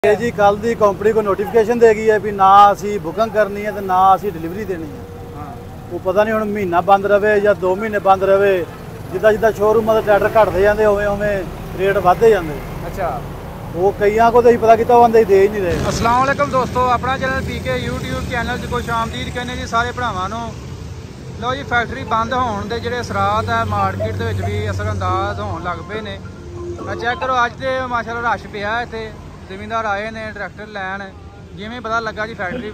जी कल दी कंपनी को नोटिफिकेशन दे गई है भी ना असी बुकिंग करनी है तो ना असी डिलीवरी देनी है। वो पता नहीं हुण महीना बंद रहे या 2 महीने बंद रहे, जिदा जिदा शोरूम के ट्रैक्टर घटते जाते उवें उवें रेट वधदे जाते। अच्छा, वो कईयां को तो पता किता वो दे ही नहीं रहे। अस्सलाम वालेकुम दोस्तों, अपना चैनल पीके यूट्यूब चैनल को खुशामदीद कहने जी सारे भरावां नूं। लो जी, फैक्ट्री बंद होने के जिहड़े असरात है मार्केट दे विच भी असरअंदाज होने लग पे ने। चैक करो, अज तो माशाअल्लाह रश पिया इत्थे, जमींदार आए ने ट्रैक्टर लैन। जिवें पता लगा जी फैक्ट्री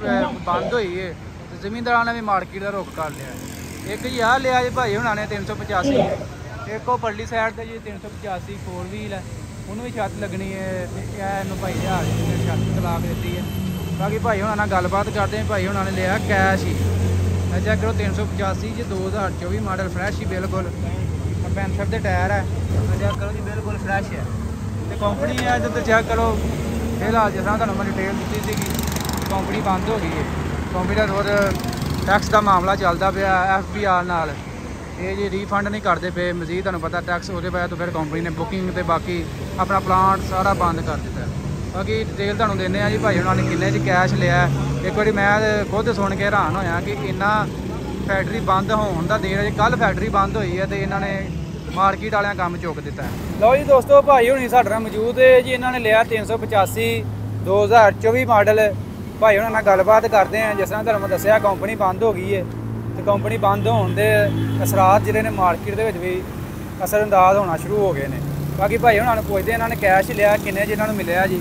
बंद हुई है तो जमींदार ने भी मार्केट का रुख कर लिया। एक जी आ लिया जी भाई हुणा ने 385, एक वो परली साइड से जी 385 4 व्हील है, उन्होंने भी छत लगनी है। भाई जहाज ने छत तलाक दी है। बाकी भाई हुणा नाल गलबात करते हैं। भाई हुणा ने लिया कैश ही। चेक करो 385 जी 2024 मॉडल फ्रैश ही बिल्कुल। पैंथर के टायर है, चेक करो जी बिल्कुल फ्रैश है। तो कंपनी है जो चेक करो फिलहाल जिस तरह मैं डिटेल दी थी, कंपनी बंद हो गई है। कंपनी का रोज टैक्स का मामला चलता पाया FBR नाल। ये जी रिफंड नहीं करते पे मजीद, तुहानूं पता टैक्स हो पाया तो फिर कंपनी ने बुकिंग तो बाकी अपना प्लांट सारा बंद कर दिता है। बाकी डिटेल तुहानूं दिंदे आ जी भाई उन्होंने किन्ने च कैश लिया। एक बार मैं खुद सुन के हैरान होया कि इन्ना फैक्ट्री बंद होने का देर है। कल फैक्ट्री बंद हुई है तो इन्होंने मार्केट वाले काम चुक दिता है। लो जी दोस्तों, भाई हुणी साडे नाल मौजूद है जी। इन्होंने लिया 385 2024 मॉडल। भाई हुणां नाल गलबात करते हैं। जिस तरह तुहानूं मैं दस्सिया कंपनी बंद हो गई है तो कंपनी बंद होने के असरात जिहड़े ने मार्केट दे विच भी असरअंदाज होना शुरू हो गए हैं। बाकी भाई हुणां नूं पुछदे इन्होंने कैश लिया किन्ने जिन्हां नूं मिलिया जी।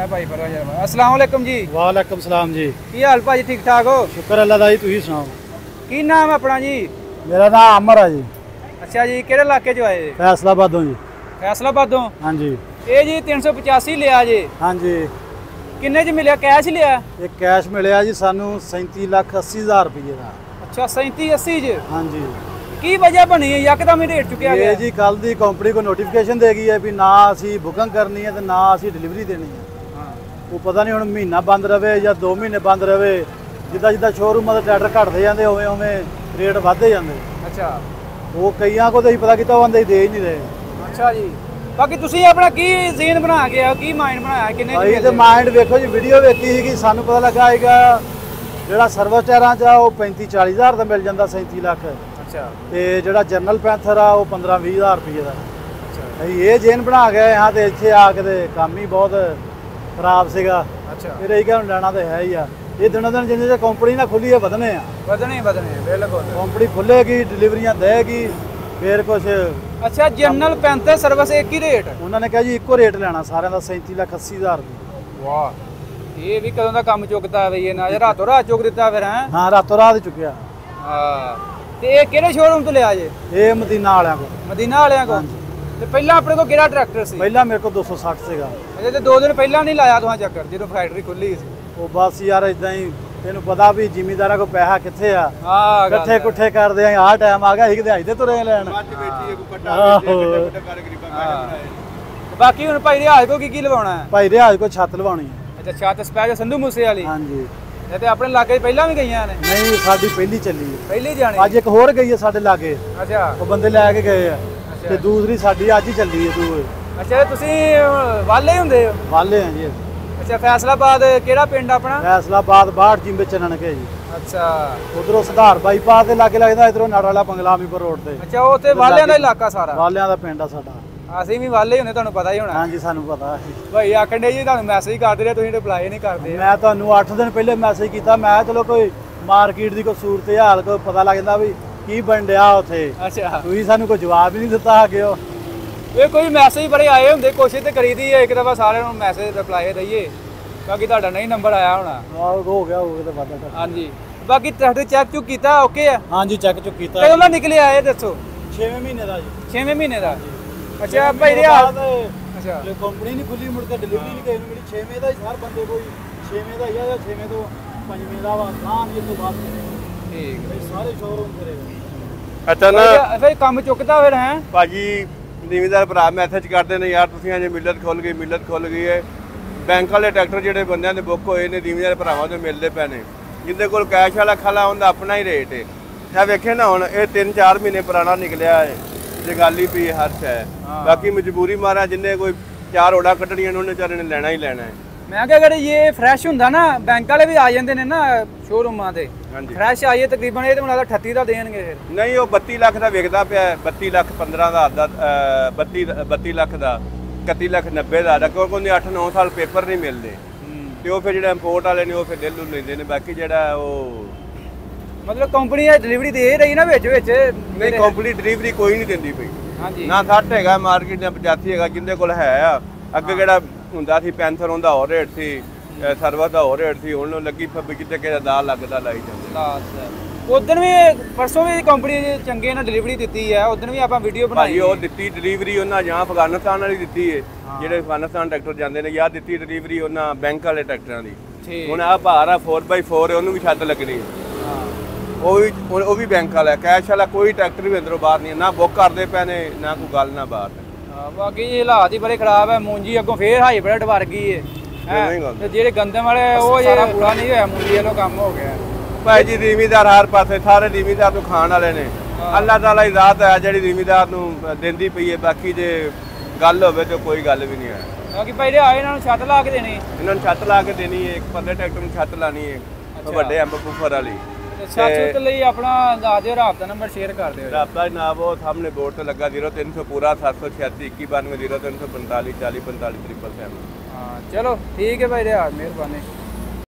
भाई फरवा अस्सलाम वालेकुम जी। वालेकुम सलाम जी। की हाल भाजी, ठीक ठाक हो? शुक्र अल्लाह दा जी, तुसीं सुणाओ। की नाम है अपना जी? मेरा नाम अमर है जी। अच्छा जी, किहड़े इलाके चो आए? फैसलाबादों जी। फैसलाबादों? हाँ जी। ये जी 385 लिया जी। हाँ जी। किन्ने च मिलिया? कैश लिया? एक कैश मिलिया जी सानू 37,80,000 रुपये का। अच्छा, 37-80 ज? हाँ जी। की वजह बनी है यकदम ही रेट चुकिया गया? जी कल दी कंपनी को नोटिफिकेशन दे गई है भी ना असी बुकिंग करनी है तो ना असी डिलीवरी देनी है। वो पता नहीं हुण महीना बंद रहे या 2 महीने बंद रहे, जिदा जिदा शोरूम के ट्रैक्टर घटते जाते उवें उवें रेट वधदे जाते। अच्छा, वो कईयां को तो पता किता वो दे ही नहीं रहे। अच्छा जी। बाकी तुसीं अपना की ज़हन बना के आओ, की माइंड बनाया किन्ने भाई? तो माइंड देखो जी, वीडियो वेखी सी, सानू पता लगा हैगा जिहड़ा सर्विस टायरां च वो 35-40 हज़ार का मिल जाता 37 लाख। अच्छा, तो जिहड़ा जनरल पैंथर आ वो 15-20 हज़ार रुपये का। अच्छा, ये जेन बना के यहाँ तो इत्थे आके काम ही बहुत खराब सीगा। अच्छा, फिर यही क्या लेना तो है ही आ। ये दिनों दिन जिन्हें कंपनी ना खुली है बदने बिल्कुल। कंपनी खुलेगी, डिलीवरियां देगी, फिर कुछ। अच्छा, जनरल पैंथर सर्विस एक ही रेट? उन्होंने कहा जी इको रेट लेना सारे का 37,80,000 रुपये। वाह, ये भी कदों का काम चुकता है भई? ना रातों रात चुक दिता फिर? हैं, हाँ रातों रात चुकया। ते किहड़े शोरूम तो लिया जे? ये मदीना वालियां को। मदीना वालियां को? ਤੇ ਪਹਿਲਾਂ ਆਪਣੇ ਕੋਲ ਕਿਹੜਾ ਟਰੈਕਟਰ ਸੀ? ਪਹਿਲਾਂ ਮੇਰੇ ਕੋਲ 260 ਸੀਗਾ। ਅਜੇ ਤੇ 2 ਦਿਨ ਪਹਿਲਾਂ ਨਹੀਂ ਲਾਇਆ ਤੁਹਾਂ ਚੱਕਰ ਜਦੋਂ ਫੈਕਟਰੀ ਖੁੱਲੀ ਸੀ? ਉਹ ਬਸ ਯਾਰ ਇਦਾਂ ਹੀ, ਤੈਨੂੰ ਪਤਾ ਵੀ ਜ਼ਿਮੀਂਦਾਰਾਂ ਕੋਲ ਪੈਸਾ ਕਿੱਥੇ ਆ। ਹਾਂ, ਇਕੱਠੇ ਕੁੱਠੇ ਕਰਦੇ ਆ। ਆਹ ਟਾਈਮ ਆ ਗਿਆ ਸੀ ਕਿ ਦਿਹਾੜੀ ਤੇ ਤੁਰੇ ਲੈਣ। ਬਾਕੀ ਹੁਣ ਭਾਈ ਰਿਆਜ਼ ਕੋ ਕੀ ਲਵਾਉਣਾ ਹੈ? ਭਾਈ ਰਿਆਜ਼ ਕੋ ਛੱਤ ਲਵਾਉਣੀ ਹੈ। ਅੱਛਾ, ਛੱਤ ਸਪੈਸ਼ਲ ਸੰਧੂ ਮੂਸੇ ਵਾਲੀ? ਹਾਂਜੀ। ਤੇ ਆਪਣੇ ਲਾਗੇ ਪਹਿਲਾਂ ਵੀ ਗਈਆਂ ਨੇ? ਨਹੀਂ, ਸਾਡੀ ਪਹਿਲੀ ਚੱਲੀ ਹੈ। ਪਹਿਲੀ ਜਾਣੀ? ਅੱਜ ਇੱਕ ਹੋਰ ਗਈ ਹੈ ਸਾਡੇ ਲਾਗੇ। ਅੱਛਾ, ਉਹ ਬੰਦੇ ਲੈ ਕੇ ਗਏ ਆ ਤੇ ਦੂਸਰੀ ਸਾਡੀ ਅੱਜ ਹੀ ਚੱਲੀ ਹੈ ਦੂਏ। ਅੱਛਾ, ਤੁਸੀਂ ਵਾਲੇ ਹੁੰਦੇ ਹੋ? ਵਾਲੇ ਆ ਜੀ। ਅੱਛਾ, ਫੈਸਲਾਬਾਦ ਕਿਹੜਾ ਪਿੰਡ ਆਪਣਾ? ਫੈਸਲਾਬਾਦ 62 ਜਿੰਬੇ ਚੰਨਣਕੇ ਜੀ। ਅੱਛਾ, ਉਧਰੋਂ ਸੁਧਾਰ ਬਾਈਪਾਸ ਦੇ ਲਾਗੇ ਲੱਗਦਾ, ਇਧਰੋਂ ਨਾੜ ਵਾਲਾ ਬੰਗਲਾਮੀਪੁਰ ਰੋਡ ਤੇ। ਅੱਛਾ, ਉਹ ਤੇ ਵਾਲਿਆਂ ਦਾ ਇਲਾਕਾ ਸਾਰਾ? ਵਾਲਿਆਂ ਦਾ ਪਿੰਡ ਆ ਸਾਡਾ। ਅਸੀਂ ਵੀ ਵਾਲੇ ਹੁੰਦੇ, ਤੁਹਾਨੂੰ ਪਤਾ ਹੀ ਹੋਣਾ। ਹਾਂਜੀ, ਸਾਨੂੰ ਪਤਾ। ਭਾਈ ਆਖਣ ਦੇ ਜੀ ਤੁਹਾਨੂੰ ਮੈਸੇਜ ਕਰਦੇ ਰਹੇ, ਤੁਸੀਂ ਰਿਪਲਾਈ ਨਹੀਂ ਕਰਦੇ। ਮੈਂ ਤੁਹਾਨੂੰ 8 ਦਿਨ ਪਹਿਲੇ ਮੈਸੇਜ ਕੀਤਾ। ਮੈਂ ਚਲੋ ਕੋਈ ਮਾਰਕੀਟ ਦੀ ਕੋਈ ਸੂਰਤ ਹਾਲ ਕੋਈ ਪਤਾ ਲੱਗ ਜਾਂਦਾ ਵੀ ਕੀ ਬਣ ਡਿਆ ਉੱਥੇ। ਅੱਛਾ, ਤੁਸੀਂ ਸਾਨੂੰ ਕੋਈ ਜਵਾਬ ਹੀ ਨਹੀਂ ਦਿੱਤਾ ਅੱਗੇ। ਇਹ ਕੋਈ ਮੈਸੇਜ ਬੜੇ ਆਏ ਹੁੰਦੇ, ਕੋਸ਼ਿਸ਼ ਤੇ ਕਰੀਦੀ ਹੈ ਇੱਕ ਦਫਾ ਸਾਰਿਆਂ ਨੂੰ ਮੈਸੇਜ ਰਿਪਲਾਈ ਦਈਏ। ਬਾਕੀ ਤੁਹਾਡਾ ਨਹੀਂ ਨੰਬਰ ਆਇਆ ਹੋਣਾ। ਹੋ ਗਿਆ ਤਾਂ ਵਾਦਾ। ਹਾਂਜੀ, ਬਾਕੀ ਤੁਹਾਡੇ ਚੈੱਕ ਚੁੱਕ ਕੀਤਾ? ਓਕੇ ਆ? ਹਾਂਜੀ, ਚੈੱਕ ਚੁੱਕ ਕੀਤਾ। ਕਦੋਂ ਦਾ ਨਿਕਲਿਆ ਇਹ ਦੱਸੋ? 6ਵੇਂ ਮਹੀਨੇ ਦਾ ਜੀ। 6ਵੇਂ ਮਹੀਨੇ ਦਾ? ਅੱਛਾ ਭਾਈ ਰਿਆਜ਼। ਅੱਛਾ, ਕੰਪਨੀ ਨਹੀਂ ਖੁੱਲੀ, ਮੁੜ ਕੇ ਡਿਲੀਵਰੀ ਨਹੀਂ ਕਿਸੇ ਨੂੰ ਮਿਲੀ। 6ਵੇਂ ਦਾ ਹੀ ਹਰ ਬੰਦੇ ਕੋਈ 6ਵੇਂ ਦਾ ਹੀ ਆ ਜਾਂ 6ਵੇਂ ਤੋਂ 5ਵੇਂ ਦਾ ਵਾ ਨਾ ਇਸ ਤੋਂ ਬਾਅਦ। ਠੀਕ ਹੈ, ਸਾਰੇ ਸ਼ੋਰੂਮ ਕਰੇਗਾ। ਅੱਛਾ ਨਾ ਫਿਰ ਕੰਮ ਚੁੱਕਦਾ ਫਿਰ? ਹੈ ਭਾਜੀ, ਜ਼ਿਮੀਂਦਾਰ ਭਰਾ ਮੈਸੇਜ ਕਰਦੇ ਨੇ ਯਾਰ ਤੁਸੀਂ ਅਜੇ ਮਿਲਤ ਖੁੱਲ ਗਈ ਹੈ। ਬੈਂਕ ਵਾਲੇ ਟਰੈਕਟਰ ਜਿਹੜੇ ਬੰਦਿਆਂ ਦੇ ਬੁੱਕ ਹੋਏ ਨੇ ਜ਼ਿਮੀਂਦਾਰ ਭਰਾਵਾਂ ਤੋਂ ਮਿਲਦੇ ਪਏ ਨੇ। ਜਿੰਦੇ ਕੋਲ ਕੈਸ਼ ਵਾਲਾ ਖਾਲਾ ਹੁੰਦਾ ਆਪਣਾ ਹੀ ਰੇਟ ਹੈ। ਇਹ ਵੇਖੇ ਨਾ ਹੁਣ ਇਹ 3-4 ਮਹੀਨੇ ਪੁਰਾਣਾ ਨਿਕਲਿਆ ਹੈ, ਜਗਾਲੀ ਪਈ ਹਰ ਸ਼ੈ। ਬਾਕੀ ਮਜਬੂਰੀ ਮਾਰਾ ਜਿੰਨੇ ਕੋਈ 4 ਓੜਾ ਕੱਢਣੀਆਂ ਨੇ ਉਹਨੇ ਵਿਚਾਰੇ ਨੇ ਲੈਣਾ ਹੀ ਲੈਣਾ ਹੈ। ਮੈਂ ਕਿਹਾ ਅਗਰ ਇਹ ਫਰੈਸ਼ ਹੁੰਦਾ ਨਾ ਬੈਂਕ ਵਾਲੇ ਵੀ ਆ ਜਾਂਦੇ ਨੇ ਨਾ ਸ਼ੋਰੂਮਾਂ ਤੇ ਹਾਂਜੀ ਫਰੈਸ਼ ਆਈਏ ਤਕਰੀਬਨ ਇਹ ਤੇ ਮੈਨੂੰ ਲੱਗਦਾ 38 ਦਾ ਦੇਣਗੇ ਫਿਰ। ਨਹੀਂ ਉਹ 32 ਲੱਖ ਦਾ ਵਿਕਦਾ ਪਿਆ 32 ਲੱਖ 15,000 ਦਾ 32 ਲੱਖ ਦਾ 31 ਲੱਖ 90,000 ਦਾ ਕਿਉਂਕਿ ਉਹਨੇ 8-9 ਸਾਲ ਪੇਪਰ ਨਹੀਂ ਮਿਲਦੇ ਤੇ ਉਹ ਫਿਰ ਜਿਹੜਾ ਇੰਪੋਰਟ ਵਾਲੇ ਨੇ ਉਹ ਫਿਰ ਦਿਲ ਨੂੰ ਲੈਂਦੇ ਨੇ ਬਾਕੀ ਜਿਹੜਾ ਉਹ ਮਤਲਬ ਕੰਪਨੀ ਇਹ ਡਿਲੀਵਰੀ ਦੇ ਰਹੀ ਨਾ ਵਿੱਚ ਵਿੱਚ ਨਹੀਂ ਕੰਪਨੀ ਡਿਲੀਵਰੀ ਕੋਈ ਨਹੀਂ ਦਿੰਦੀ ਪਈ ਹਾਂਜੀ ਨਾ 60 ਹੈਗਾ ਮਾਰਕੀਟ ਦਾ 85 ਹੈਗਾ ਜਿੰਦੇ ਕੋਲ ਹੈ ਆ ਅੱਗੇ ਜਿਹੜਾ ਹੁੰਦਾ ਸੀ ਪੈਂਥਰ ਉਹਦਾ ਹੋਰ ਰੇਟ ਸੀ ਸਰਵਰ ਦਾ ਹੋਰ ਰੇਟ ਸੀ ਹੁਣ ਲੱਗੀ ਫੱਬੀ ਕਿਤੇ ਕਿਹਦਾ ਦਾ ਲੱਗਦਾ ਲਾਈ ਜਾਂਦੇ ਉਦੋਂ ਵੀ ਪਰਸੋਂ ਵੀ ਕੰਪਨੀ ਚੰਗੇ ਨਾਲ ਡਿਲੀਵਰੀ ਦਿੱਤੀ ਹੈ ਉਦੋਂ ਵੀ ਆਪਾਂ ਵੀਡੀਓ ਬਣਾਈ ਉਹ ਦਿੱਤੀ ਡਿਲੀਵਰੀ ਉਹਨਾਂ ਜਾਂ ਅਫਗਾਨਿਸਤਾਨ ਵਾਲੀ ਦਿੱਤੀ ਹੈ ਜਿਹੜੇ ਅਫਗਾਨਿਸਤਾਨ ਟਰੈਕਟਰ ਜਾਂਦੇ ਨੇ ਜਾਂ ਦਿੱਤੀ ਡਿਲੀਵਰੀ ਉਹਨਾਂ ਬੈਂਕ ਵਾਲੇ ਟਰੈਕਟਰਾਂ ਦੀ ਹੁਣ ਆ ਭਾਰ ਆ 4x4 ਉਹਨੂੰ ਵੀ ਛੱਤ ਲੱਗਣੀ ਉਹ ਵੀ ਬੈਂਕ ਵਾਲਾ ਕੈਸ਼ ਵਾਲਾ ਕੋਈ ਟਰੈਕਟਰ ਵੀ ਅੰਦਰੋਂ ਬਾਹਰ ਨਹੀਂ ਨਾ ਬੁੱਕ ਕਰਦੇ ਪਏ ਨੇ ਨਾ ਕੋਈ ਗੱਲ ਨਾ ਬਾਤ ਬਾਕੀ ਇਹ ਹਾਲਾਤ ਹੀ ਬੜੇ ਖਰਾਬ ਹੈ ਮੂੰਜੀ ਅੱਗੋਂ ਫੇਰ ਹਾਈਬ੍ਰਿਡ ਵਰ ਗਈ ਹੈ ਤੇ ਜਿਹੜੇ ਗੰਦਮ ਵਾਲੇ ਉਹ ਜਿਹੜਾ ਪੂਰਾ ਨਹੀਂ ਹੋਇਆ ਮੂੰਜੀ ਵਾਲੋ ਕੰਮ ਹੋ ਗਿਆ ਭਾਈ ਜੀ ਜ਼ਿਮੀਦਾਰ ਹਰ ਪਾਸੇ ਸਾਰੇ ਜ਼ਿਮੀਦਾਰ ਤੋਂ ਖਾਣ ਵਾਲੇ ਨੇ ਅੱਲਾਹ ਤਾਲਾ ਦੀ ਜ਼ਾਤ ਹੈ ਜਿਹੜੀ ਜ਼ਿਮੀਦਾਰ ਨੂੰ ਦਿੰਦੀ ਪਈ ਹੈ ਬਾਕੀ ਜੇ ਗੱਲ ਹੋਵੇ ਤਾਂ ਕੋਈ ਗੱਲ ਵੀ ਨਹੀਂ ਹੈ ਬਾਕੀ ਪਹਿਲੇ ਆਏ ਇਹਨਾਂ ਨੂੰ ਛੱਤ ਲਾ ਕੇ ਦੇਣੀ ਇਹਨਾਂ ਨੂੰ ਛੱਤ ਲਾ ਕੇ ਦੇਣੀ ਹੈ ਇੱਕ ਪੱਲੇ ਟਰੈਕਟਰ ਨੂੰ ਛੱਤ ਲਾਣੀ ਹੈ ਵੱਡੇ ਅੰਬ ਬੂਫਰ ਵਾਲੀ ਛੱਤ ਲਈ ਆਪਣਾ ਦੱਸ ਦਿਓ ਰਾਬਤਾ ਨੰਬਰ ਸ਼ੇਅਰ ਕਰ ਦਿਓ ਰਾਬਤਾ ਜਨਾਬ ਉਹ ਸਾਹਮਣੇ ਬੋਰਡ ਤੇ ਲੱਗਾ 0300 ਪੂਰਾ 786 2192 0345 40 45 777 ਹਾਂ ਚਲੋ ਠੀਕ ਹੈ ਭਾਈ ਰਿਆਜ਼ ਮਿਹਰਬਾਨੀ